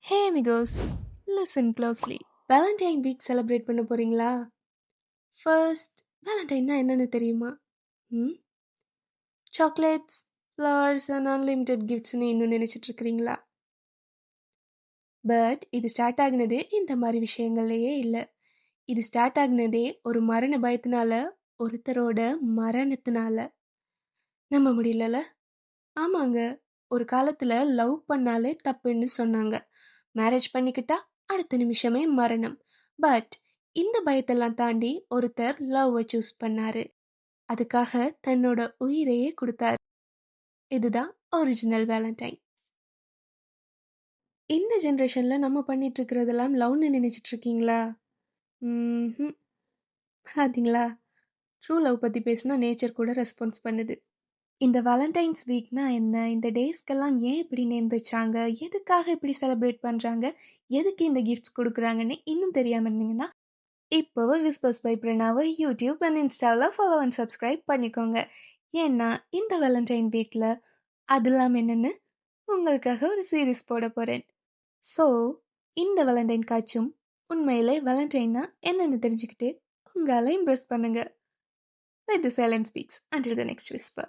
ஹே amigos, listen closely. Valentine week celebrate பண்ண போறீங்களா? First வேலண்டைன்னா என்னன்னு தெரியுமா? ம் சாக்லேட்ஸ், ஃப்ளவர்ஸ் அண்ட் அன்லிமிட்டெட் கிஃப்ட்ஸ்னு இன்னும் நினச்சிட்டு இருக்கிறீங்களா? பட் இது ஸ்டார்ட் ஆகுனதே இந்த மாதிரி விஷயங்கள்லையே இல்லை. இது ஸ்டார்ட் ஆகுனதே ஒரு மரண பயத்தினால, ஒருத்தரோட மரணத்தினால. நம்ப முடியலல? ஆமாங்க, ஒரு காலத்தில் லவ் பண்ணாலே தப்புன்னு சொன்னாங்க. மேரேஜ் பண்ணிக்கிட்டா அடுத்த நிமிஷமே மரணம். பட் இந்த பயத்தெல்லாம் தாண்டி ஒருத்தர் லவ்வை சூஸ் பண்ணாரு. அதுக்காக தன்னோட உயிரையே கொடுத்தாரு. இதுதான் ஒரிஜினல் வேலண்டைன். இந்த ஜென்ரேஷன்ல நம்ம பண்ணிட்டு இருக்கிறதெல்லாம் லவ்னு நினைச்சிட்டு இருக்கீங்களா? ம் பார்த்தீங்களா, ட்ரூ லவ் பற்றி பேசினா நேச்சர் கூட ரெஸ்பான்ஸ் பண்ணுது. இந்த வேலண்டைன்ஸ் வீக்னா என்ன, இந்த டேஸ்க்கெல்லாம் ஏன் இப்படி நேம் வச்சாங்க, எதுக்காக இப்படி செலிப்ரேட் பண்ணுறாங்க, எதுக்கு இந்த கிஃப்ட்ஸ் கொடுக்குறாங்கன்னு இன்னும் தெரியாமல் இருந்தீங்கன்னா இப்போவே விஸ்பர்ஸ் பை பிரணாவை யூடியூப் அண்ட் இன்ஸ்டாவில் ஃபாலோ அண்ட் சப்ஸ்கிரைப் பண்ணிக்கோங்க. ஏன்னா இந்த வேலண்டைன் வீக்கில் அதெல்லாம் என்னென்னு உங்களுக்காக ஒரு சீரீஸ் போட போகிறேன். ஸோ இந்த வேலண்டைன் காட்சும் உண்மையிலே வேலண்டைன்னா என்னென்னு தெரிஞ்சுக்கிட்டு உங்களால் இம்ப்ரெஸ் பண்ணுங்க. Let the silence speaks until the next whisper.